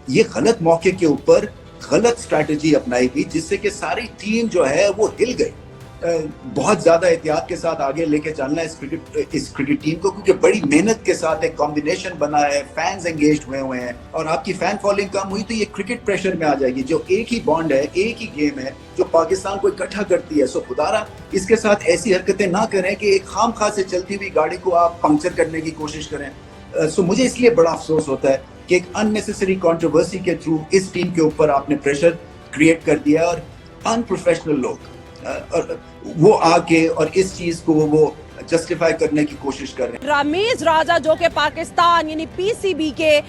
ये गलत मौके के ऊपर गलत स्ट्रैटेजी अपनाई गई, जिससे कि सारी टीम जो है वो हिल गई। बहुत ज्यादा एहतियात के साथ आगे लेके चलना है इस क्रिकेट टीम को, क्योंकि बड़ी मेहनत के साथ एक कॉम्बिनेशन बना है, फैंस एंगेज हुए हैं, और आपकी फैन फॉलोइंग कम हुई तो ये क्रिकेट प्रेशर में आ जाएगी। जो एक ही बॉन्ड है, एक ही गेम है जो पाकिस्तान को इकट्ठा करती है। सो खुदारा इसके साथ ऐसी हरकतें ना करें कि एक खामखा से चलती हुई गाड़ी को आप पंक्चर करने की कोशिश करें। सो मुझे इसलिए बड़ा अफसोस होता है कि एक अननेसेसरी कंट्रोवर्सी के थ्रू इस टीम के ऊपर आपने प्रेशर क्रिएट कर दिया, और अनप्रोफेशनल लोग और वो आके और इस चीज को वो जस्टिफाई करने की कोशिश कर रहे हैं। रमीज राजा जो कि पाकिस्तान यानी पीसीबी के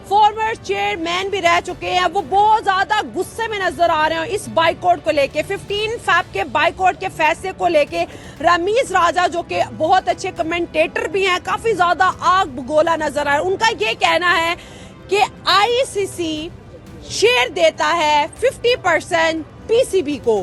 फॉर्मर चेयरमैन भी रह चुके हैं, वो बहुत ज्यादा गुस्से में नजर आ रहे हैं इस बाइकआउट को लेके, 15 फैब के बाइकआउट के फैसले को लेके। रमीज राजा जो कि बहुत अच्छे कमेंटेटर भी हैं, काफी ज्यादा आग बगोला नजर आ रहा है। उनका ये कहना है कि आईसीसी शेयर देता है 50% पीसीबी को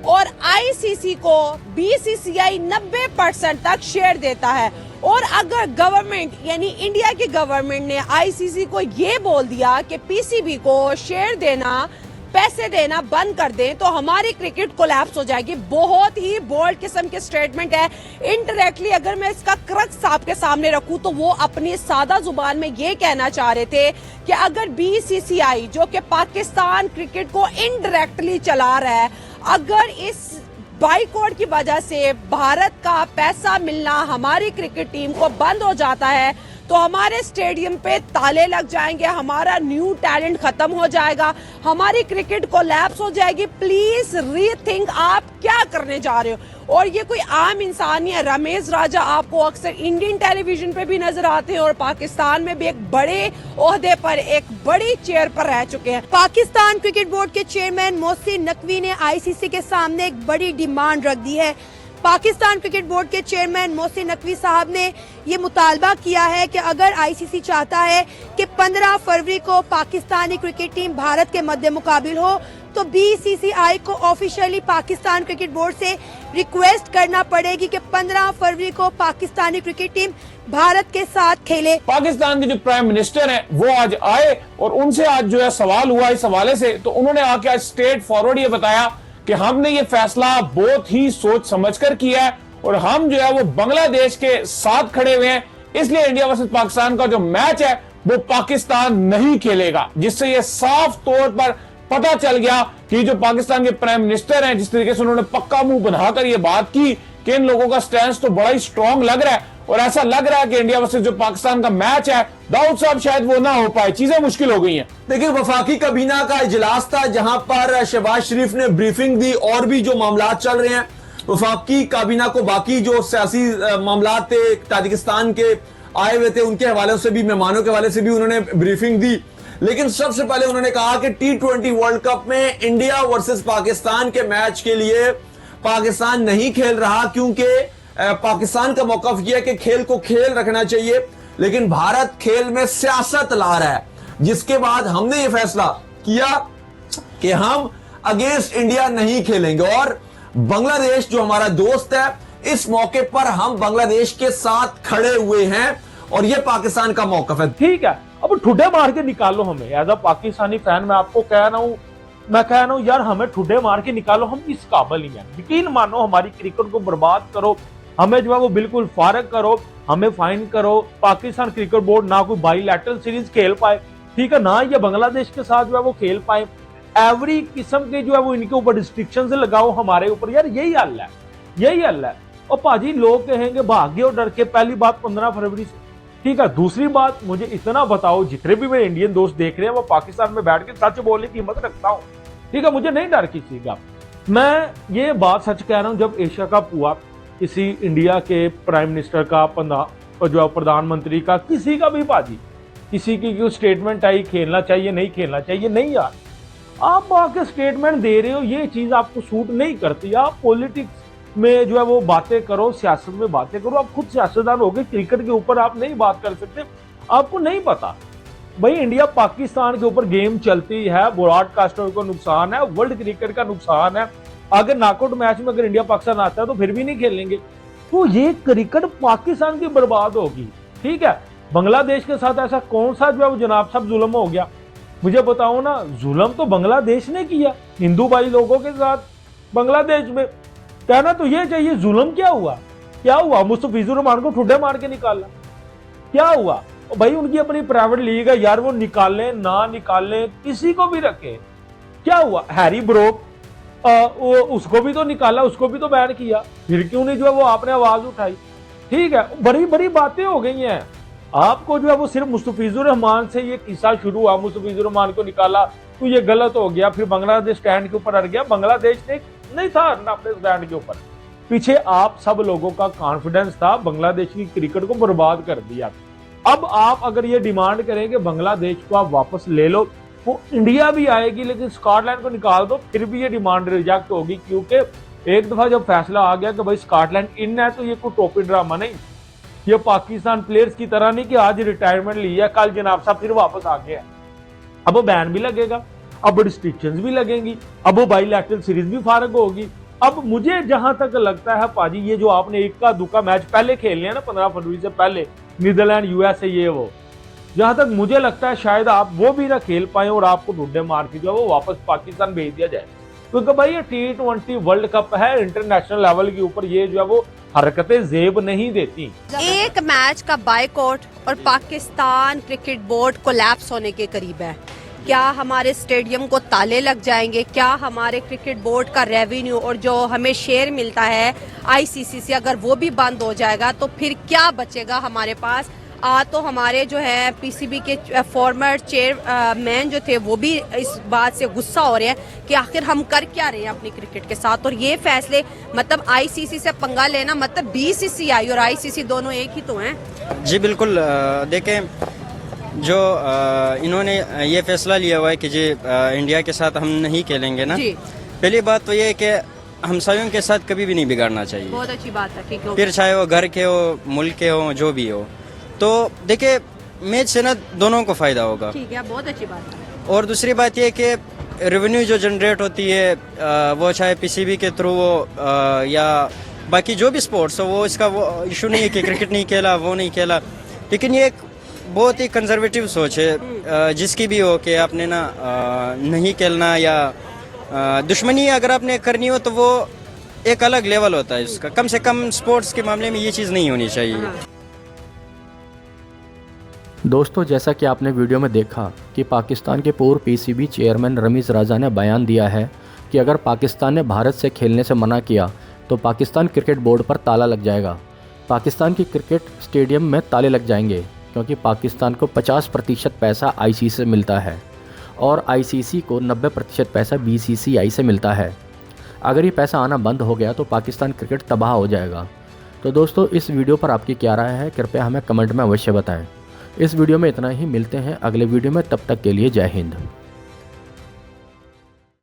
और आईसीसी को बीसीसीआई 90% तक शेयर देता है। और अगर गवर्नमेंट यानी इंडिया की गवर्नमेंट ने आईसीसी को ये बोल दिया कि पीसीबी को शेयर देना, पैसे देना बंद कर दें, तो हमारी क्रिकेट कोलैप्स हो जाएगी। बहुत ही बोल्ड किस्म के स्टेटमेंट है। इनडायरेक्टली अगर मैं इसका क्रक्स आपके सामने रखूं तो वो अपनी सादा जुबान में ये कहना चाह रहे थे कि अगर बीसीसीआई जो कि पाकिस्तान क्रिकेट को इनडायरेक्टली चला रहा है, अगर इस बाइकआउट की वजह से भारत का पैसा मिलना हमारी क्रिकेट टीम को बंद हो जाता है तो हमारे स्टेडियम पे ताले लग जाएंगे, हमारा न्यू टैलेंट खत्म हो जाएगा, हमारी क्रिकेट कोलैप्स हो जाएगी। प्लीज रीथिंक आप क्या करने जा रहे हो। और ये कोई आम इंसान नहीं है। रमेश राजा आपको अक्सर इंडियन टेलीविजन पे भी नजर आते हैं और पाकिस्तान में भी एक बड़े ओहदे पर, एक बड़ी चेयर पर रह चुके हैं। पाकिस्तान क्रिकेट बोर्ड के चेयरमैन मोहसिन नकवी ने आईसीसी के सामने एक बड़ी डिमांड रख दी है। पाकिस्तान क्रिकेट बोर्ड के चेयरमैन मोहसिन नकवी साहब ने ये मुतालबा किया है कि अगर आईसीसी चाहता है कि 15 फरवरी को पाकिस्तानी क्रिकेट टीम भारत के मद्दे मुकाबिल हो तो बीसीसीआई को ऑफिशियली पाकिस्तान क्रिकेट बोर्ड से रिक्वेस्ट करना पड़ेगी कि 15 फरवरी को पाकिस्तानी क्रिकेट टीम भारत के साथ खेले। पाकिस्तान के जो प्राइम मिनिस्टर हैं वो आज आए और उनसे आज जो है सवाल हुआ इस हवाले से, तो उन्होंने आके आज स्ट्रेट फॉरवर्ड ये बताया कि हमने ये फैसला बहुत ही सोच समझकर किया है और हम जो है वो बांग्लादेश के साथ खड़े हुए हैं, इसलिए इंडिया वर्सेस पाकिस्तान का जो मैच है वो पाकिस्तान नहीं खेलेगा। जिससे ये साफ तौर पर पता चल गया कि जो पाकिस्तान के प्राइम मिनिस्टर हैं, जिस तरीके से उन्होंने पक्का मुंह बनाकर ये बात की कि इन लोगों का स्टैंड तो बड़ा ही स्ट्रांग लग रहा है और ऐसा लग रहा है कि इंडिया वर्सेस जो पाकिस्तान का मैच है, दाऊद साहब शायद वो ना हो पाए, चीजें मुश्किल हो गई हैं। देखिए, वफाकी काबीना का इजलास था जहां पर शहबाज शरीफ ने ब्रीफिंग दी और भी जो मामला चल रहे हैं वफाकी काबीना को बाकी जो सियासी मामला थे ताजिकिस्तान के आए हुए थे उनके हवाले से भी, मेहमानों के हवाले से भी उन्होंने ब्रीफिंग दी। लेकिन सबसे पहले उन्होंने कहा कि T20 वर्ल्ड कप में इंडिया वर्सेस पाकिस्तान के मैच के लिए पाकिस्तान नहीं खेल रहा, क्योंकि पाकिस्तान का मौकफ यह है कि खेल को खेल रखना चाहिए, लेकिन भारत खेल में सियासत ला रहा है। जिसके बाद हमने ये फैसला किया कि हम अगेंस्ट इंडिया नहीं खेलेंगे और बांग्लादेश जो हमारा दोस्त है, इस मौके पर हम बांग्लादेश के साथ खड़े हुए हैं और यह पाकिस्तान का मौकफ है। ठीक है, अब ठुड्डे मार के निकालो हमें। एज अ पाकिस्तानी फैन मैं आपको कह रहा हूं यार, हमें ठुड्डे मार के निकालो, हम इस काबिल ही हैं। यकीन मानो, हमारी क्रिकेट को बर्बाद करो, हमें जो है वो बिल्कुल फारग करो, हमें फाइन करो। पाकिस्तान क्रिकेट बोर्ड ना कोई बाईलैटरल सीरीज खेल पाए, ठीक है, ना ये बांग्लादेश के साथ जो है वो खेल पाए। एवरी किस्म के जो है वो इनके ऊपर रिस्ट्रिक्शन से लगाओ हमारे ऊपर। यार यही हल है, यही हल है। और भाजी लोग कहेंगे भाग्य और डर के, पहली बात 15 फरवरी से, ठीक है। दूसरी बात, मुझे इतना बताओ, जितने भी मेरे इंडियन दोस्त देख रहे हैं वो पाकिस्तान में बैठ के सच बोलने की हिम्मत रखता हूँ, ठीक है, मुझे नहीं डर किसी का। मैं ये बात सच कह रहा हूँ, जब एशिया कप हुआ, किसी इंडिया के प्राइम मिनिस्टर का, जो प्रधानमंत्री का, किसी का भी भाजी, किसी की जो स्टेटमेंट आई खेलना चाहिए नहीं खेलना चाहिए, नहीं यार, आप आके स्टेटमेंट दे रहे हो, ये चीज आपको सूट नहीं करती। आप पॉलिटिक्स में जो है वो बातें करो, सियासत में बातें करो। आप खुद सियासतदान हो गए, क्रिकेट के ऊपर आप नहीं बात कर सकते, आपको नहीं पता। भाई इंडिया पाकिस्तान के ऊपर गेम चलती है, ब्रॉडकास्टर को नुकसान है, वर्ल्ड क्रिकेट का नुकसान है। अगर नॉकआउट मैच में अगर इंडिया पाकिस्तान आता है तो फिर भी नहीं खेलेंगे, तो ये क्रिकेट पाकिस्तान की बर्बाद होगी, ठीक है। बांग्लादेश के साथ ऐसा कौन सा जो है वो जनाब साहब जुल्म हो गया, मुझे बताओ ना, जुल्म तो बांग्लादेश ने किया हिंदू भाई लोगों के साथ बांग्लादेश में। कहना तो ये चाहिए जुल्म क्या हुआ, क्या हुआ? मुस्तफिजुर रहमान को ठुड्डे मार के निकाला, क्या हुआ? भाई उनकी अपनी प्राइवेट लीग है यार, वो निकालें ना निकालें, किसी को भी रखे, क्या हुआ? हैरी ब्रोक उसको भी तो निकाला, उसको भी तो बैन किया, फिर क्यों नहीं जो है वो आपने आवाज उठाई? ठीक है, बड़ी बड़ी बातें हो गई हैं। आपको जो है वो सिर्फ मुस्तफिजुर रहमान से ये किस्सा शुरू हुआ, मुस्तफिजुर रहमान को निकाला तो ये गलत हो गया, फिर बांग्लादेश स्टैंड के ऊपर अड़ गया। बांग्लादेश ने नहीं था अड़ना अपने स्टैंड के ऊपर, पीछे आप सब लोगों का कॉन्फिडेंस था, बांग्लादेश की क्रिकेट को बर्बाद कर दिया। अब आप अगर ये डिमांड करें कि बांग्लादेश को आप वापस ले लो, वो इंडिया भी आएगी लेकिन स्कॉटलैंड को निकाल दो, फिर भी ये डिमांड रिजेक्ट होगी, क्योंकि एक दफा जब फैसला आ गया कि भाई स्कॉटलैंड इन है तो ये कोई टोपी ड्रामा नहीं, ये पाकिस्तान प्लेयर्स की तरह नहीं कि आज रिटायरमेंट लिया कल जनाब साहब फिर वापस आ गया। अब वो बैन भी लगेगा, अब रिस्ट्रिक्शंस भी लगेंगी, अब वो बाईलैटरल सीरीज भी फारग होगी। अब मुझे जहां तक लगता है पाजी, ये जो आपने इक्का दुक्का मैच पहले खेल लिया ना 15 फरवरी से पहले, नीदरलैंड यूएसए ये वो, जहां तक मुझे लगता है शायद आप वो भी ना खेल पाए और आपको ढूंढे मार के जो है वो वापस पाकिस्तान भेज दिया जाए, क्योंकि भाई ये T20 वर्ल्ड कप है, इंटरनेशनल लेवल के ऊपर ये जो है वो हरकतें जेब नहीं देती। एक मैच का बायकॉट और पाकिस्तान क्रिकेट बोर्ड कोलैप्स होने के करीब है। क्या हमारे स्टेडियम को ताले लग जाएंगे? क्या हमारे क्रिकेट बोर्ड का रेवेन्यू और जो हमें शेयर मिलता है आईसीसी से, अगर वो भी बंद हो जाएगा तो फिर क्या बचेगा हमारे पास? तो हमारे जो है पीसीबी के फॉर्मर चेयरमैन जो थे वो भी इस बात से गुस्सा हो रहे हैं कि आखिर हम कर क्या रहे हैं अपनी क्रिकेट के साथ। और ये फैसले मतलब आईसीसी से पंगा लेना मतलब बीसीसीआई और आईसीसी दोनों एक ही तो हैं। जी बिल्कुल, देखें जो इन्होंने ये फैसला लिया हुआ है कि जी इंडिया के साथ हम नहीं खेलेंगे ना, पहली बात तो ये है कि हमसायों के साथ कभी भी नहीं बिगाड़ना चाहिए। बहुत अच्छी बात है, ठीक है। फिर चाहे वो घर के हो, मुल्क के हो, जो भी हो, तो देखिए मैच से ना दोनों को फायदा होगा। ठीक है, बहुत अच्छी बात है। और दूसरी बात ये कि रेवेन्यू जो जनरेट होती है वो चाहे पीसीबी के थ्रू हो या बाकी जो भी स्पोर्ट्स हो, वो इसका वो इशू नहीं है कि क्रिकेट नहीं खेला, वो नहीं खेला, लेकिन ये एक बहुत ही कंजर्वेटिव सोच है जिसकी भी हो कि आपने ना नहीं खेलना या दुश्मनी अगर आपने करनी हो तो वो एक अलग लेवल होता है इसका। कम से कम स्पोर्ट्स के मामले में ये चीज़ नहीं होनी चाहिए। दोस्तों, जैसा कि आपने वीडियो में देखा कि पाकिस्तान के पूर्व पीसीबी चेयरमैन रमीज़ राजा ने बयान दिया है कि अगर पाकिस्तान ने भारत से खेलने से मना किया तो पाकिस्तान क्रिकेट बोर्ड पर ताला लग जाएगा। पाकिस्तान की क्रिकेट स्टेडियम में ताले लग जाएंगे क्योंकि पाकिस्तान को 50% पैसा आईसीसी से मिलता है और आईसीसी को 90% पैसा बीसीसीआई से मिलता है। अगर ये पैसा आना बंद हो गया तो पाकिस्तान क्रिकेट तबाह हो जाएगा। तो दोस्तों, इस वीडियो पर आपकी क्या राय है, कृपया हमें कमेंट में अवश्य बताएं। इस वीडियो में इतना ही, मिलते हैं अगले वीडियो में, तब तक के लिए जय हिंद।